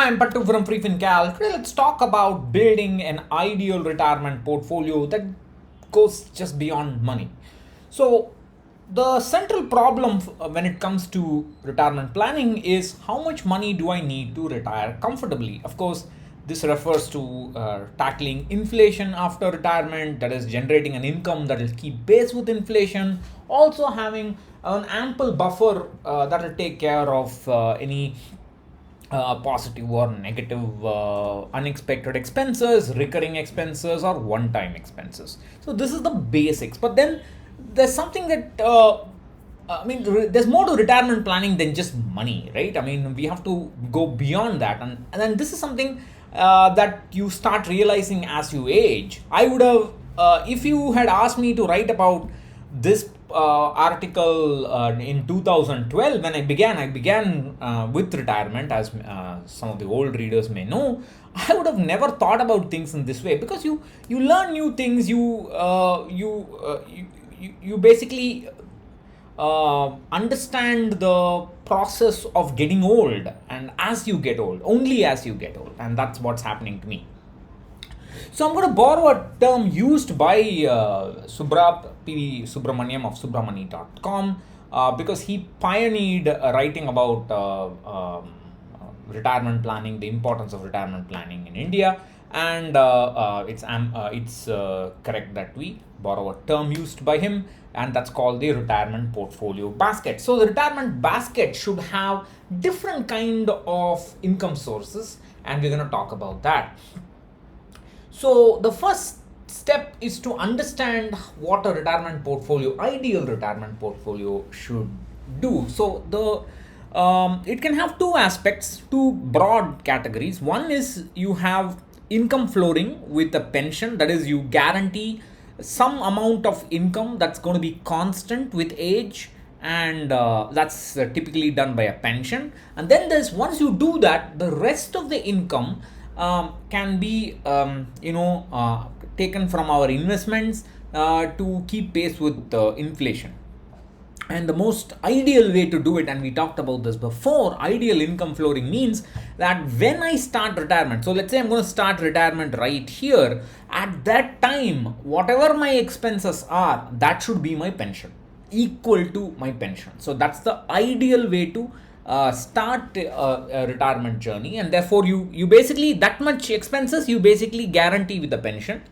I'm Pattu from freefincal. Today let's talk about building an ideal retirement portfolio that goes just beyond money. So the central problem when it comes to retirement planning is how much money do I need to retire comfortably? Of course, this refers to tackling inflation after retirement, that is generating an income that will keep pace with inflation, also having an ample buffer that will take care of any positive or negative unexpected expenses, recurring expenses, or one time expenses. So, this is the basics. But then there's something that there's more to retirement planning than just money, right? I mean, we have to go beyond that, and then this is something that you start realizing as you age. I would have, if you had asked me to write about this article in 2012 when I began with retirement, as some of the old readers may know. I would have never thought about things in this way, because you learn new things, you basically understand the process of getting old, and as you get old, only as you get old, and that's what's happening to me. So I'm going to borrow a term used by Subra P. Subramaniam of subramani.com, because he pioneered writing about retirement planning, the importance of retirement planning in India, and it's correct that we borrow a term used by him, and that's called the retirement portfolio basket. So the retirement basket should have different kind of income sources, and we're going to talk about that. So the first step is to understand what a retirement portfolio, ideal retirement portfolio, should do. So it can have two aspects, two broad categories. One is you have income flooring with a pension, that is, you guarantee some amount of income that's going to be constant with age, and that's typically done by a pension. And then there's, once you do that, the rest of the income can be taken from our investments to keep pace with inflation. And the most ideal way to do it, and we talked about this before, ideal income flooring means that when I start retirement, so let's say I'm going to start retirement right here, at that time, whatever my expenses are, that should be my pension, equal to my pension. So that's the ideal way to start a retirement journey, and therefore you basically, that much expenses you basically guarantee with the pension,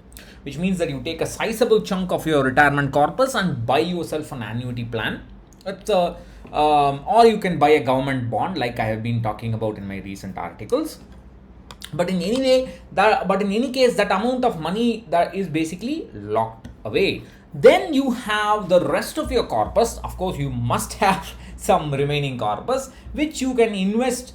which means that you take a sizable chunk of your retirement corpus and buy yourself an annuity plan. Or you can buy a government bond, like I have been talking about in my recent articles. But in any case, that amount of money that is basically locked away. Then you have the rest of your corpus. Of course, you must have some remaining corpus, which you can invest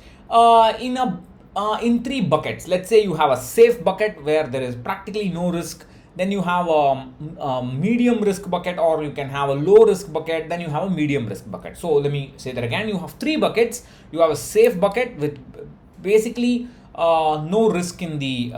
in three buckets. Let's say you have a safe bucket where there is practically no risk. Then you have a medium risk bucket, or you can have a low risk bucket. Then you have a medium risk bucket. So let me say that again. You have three buckets. You have a safe bucket with basically no risk in the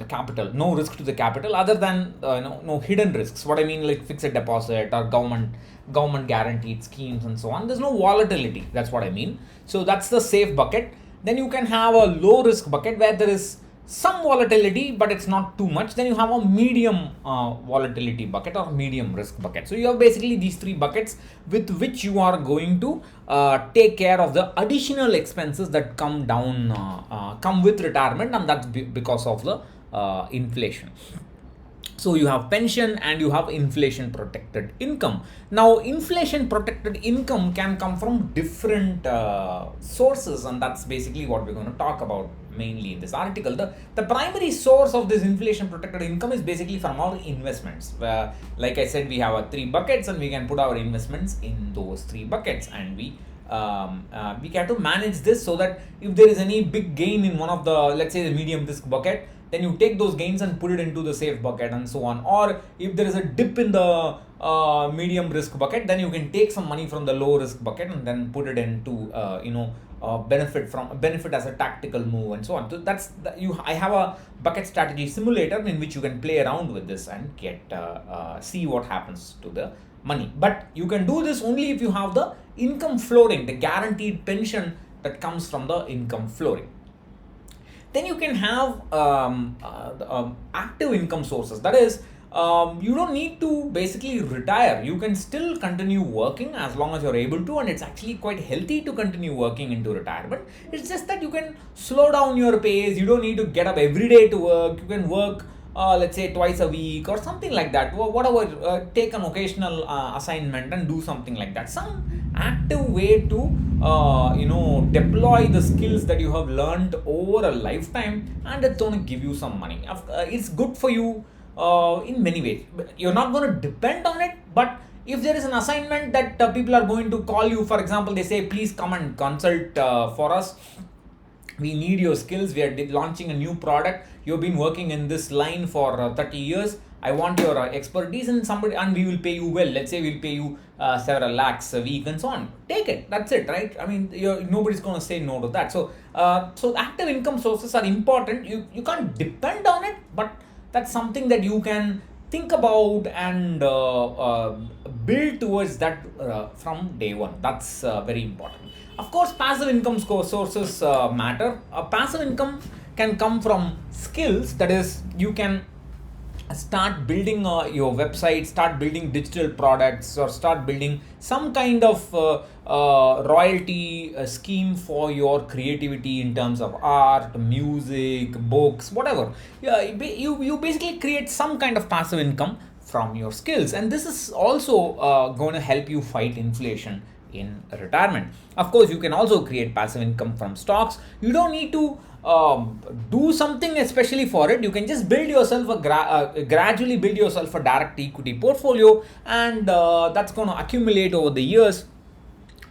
capital, no risk to the capital, other than no hidden risks. What I mean, like fixed deposit or government guaranteed schemes and so on. There's no volatility. That's what I mean. So that's the safe bucket. Then you can have a low risk bucket where there is some volatility, but it's not too much. Then you have a medium volatility bucket or medium risk bucket. So you have basically these three buckets with which you are going to take care of the additional expenses that come with retirement, and that's because of the inflation. So you have pension and you have inflation protected income. Now, inflation protected income can come from different sources, and that's basically what we're going to talk about mainly in this article. The primary source of this inflation protected income is basically from our investments, where, like I said, we have three buckets, and we can put our investments in those three buckets, and we can to manage this so that if there is any big gain in one of the, let's say, the medium risk bucket, then you take those gains and put it into the safe bucket, and so on. Or if there is a dip in the medium risk bucket, then you can take some money from the low risk bucket and then put it into benefit as a tactical move, and so on. So I have a bucket strategy simulator in which you can play around with this and get see what happens to the money. But you can do this only if you have the income flooring, the guaranteed pension that comes from the income flooring. then you can have active income sources. That is, you don't need to basically retire. You can still continue working as long as you're able to, and it's actually quite healthy to continue working into retirement. It's just that you can slow down your pace. You don't need to get up every day to work. You can work, let's say, twice a week or something like that. Whatever, take an occasional assignment and do something like that. Some active way to deploy the skills that you have learned over a lifetime, and it's going to give you some money. It's good for you in many ways. You're not going to depend on it, but if there is an assignment that people are going to call you, for example, they say, please come and consult for us, we need your skills, we are launching a new product, you've been working in this line for 30 years, I want your expertise, and we will pay you well. Let's say we'll pay you several lakhs a week and so on. Take it. That's it, right? I mean, nobody's going to say no to that. So active income sources are important. You can't depend on it, but that's something that you can think about and build towards that from day one. That's very important. Of course, passive income sources matter. Passive income can come from skills. That is, you can start building your website, start building digital products, or start building some kind of royalty scheme for your creativity in terms of art, music, books, whatever. You basically create some kind of passive income from your skills, and this is also going to help you fight inflation in retirement. Of course, you can also create passive income from stocks. You don't need to do something especially for it. You can just build yourself gradually build yourself a direct equity portfolio, and that's going to accumulate over the years,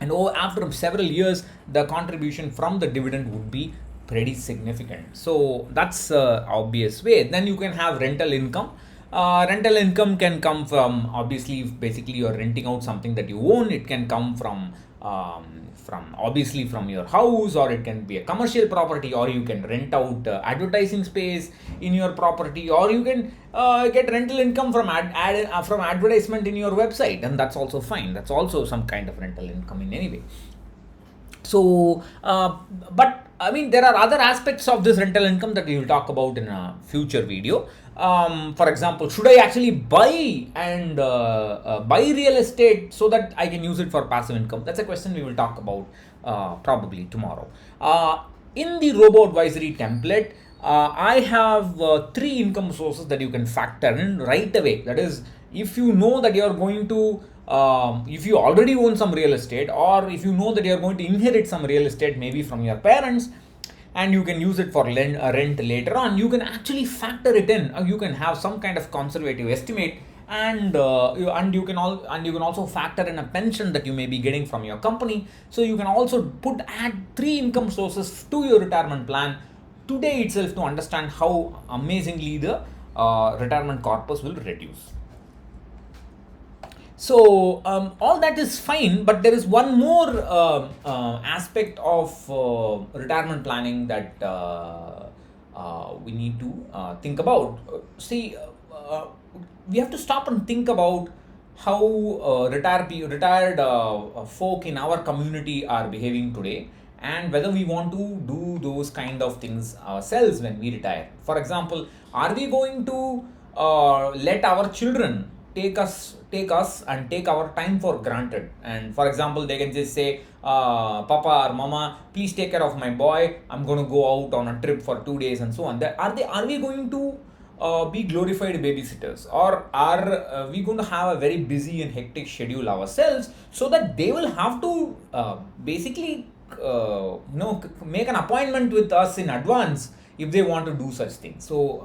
and after several years the contribution from the dividend would be pretty significant. So that's obvious way. Then you can have rental income. Rental income can come from, obviously, basically you're renting out something that you own. It can come from obviously from your house, or it can be a commercial property, or you can rent out advertising space in your property, or you can get rental income from from advertisement in your website, and that's also fine. That's also some kind of rental income in any way. So, but I mean, there are other aspects of this rental income that we will talk about in a future video. For example, should I actually buy real estate so that I can use it for passive income? That's a question we will talk about probably tomorrow. In the robo advisory template, I have 3 income sources that you can factor in right away. That is, if you know that you are going to if you already own some real estate, or if you know that you are going to inherit some real estate, maybe from your parents, and you can use it for rent later on, you can actually factor it in. You can have some kind of conservative estimate, and you can also factor in a pension that you may be getting from your company. So you can also add 3 income sources to your retirement plan today itself to understand how amazingly the retirement corpus will reduce. So all that is fine, but there is one more aspect of retirement planning that we need to think about. We have to stop and think about how retired folk in our community are behaving today, and whether we want to do those kind of things ourselves when we retire. For example, are we going to let our children take us and take our time for granted? And for example, they can just say, Papa or Mama, please take care of my boy, I'm going to go out on a trip for 2 days and so on. Are we going to be glorified babysitters, or are we going to have a very busy and hectic schedule ourselves, so that they will have to basically make an appointment with us in advance if they want to do such things? So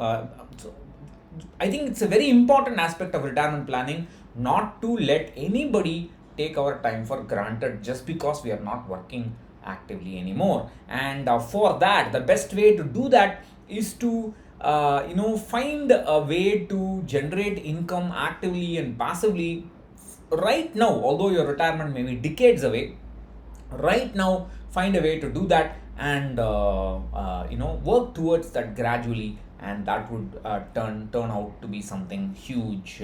I think it's a very important aspect of retirement planning not to let anybody take our time for granted just because we are not working actively anymore. And for that, the best way to do that is to find a way to generate income actively and passively right now. Although your retirement may be decades away, right now find a way to do that, and work towards that gradually, and that would turn out to be something huge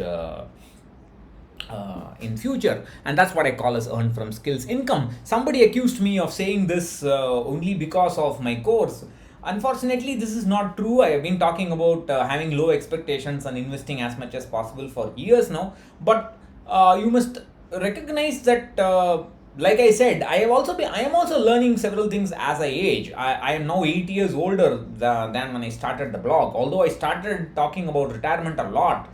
in future. And that's what I call as earn from skills income. Somebody accused me of saying this only because of my course. Unfortunately, this is not true. I have been talking about having low expectations and investing as much as possible for years now. But you must recognize that, like I said, I am also learning several things as I age. I am now 8 years older than when I started the blog. Although I started talking about retirement a lot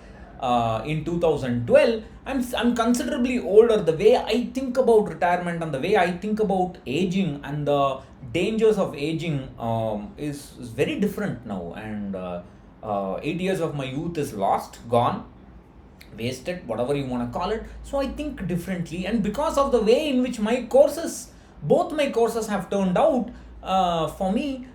in 2012, I'm considerably older. The way I think about retirement and the way I think about aging and the dangers of aging is very different now. And 8 years of my youth is lost, gone, wasted, whatever you want to call it. So I think differently, and because of the way in which both my courses have turned out for me,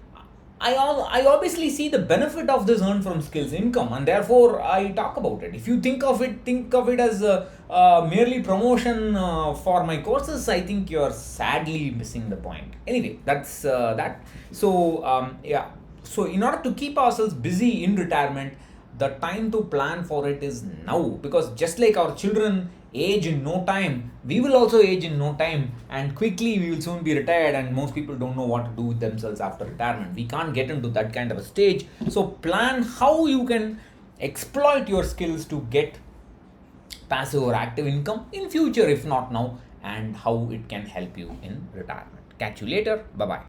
I obviously see the benefit of this earn from skills income, and therefore I talk about it. If you think of it as a merely promotion for my courses, I think you're sadly missing the point. Anyway, that's that. So yeah. So in order to keep ourselves busy in retirement, the time to plan for it is now, because just like our children age in no time, we will also age in no time, and quickly we will soon be retired, and most people don't know what to do with themselves after retirement. We can't get into that kind of a stage. So plan how you can exploit your skills to get passive or active income in future, if not now, and how it can help you in retirement. Catch you later. Bye bye.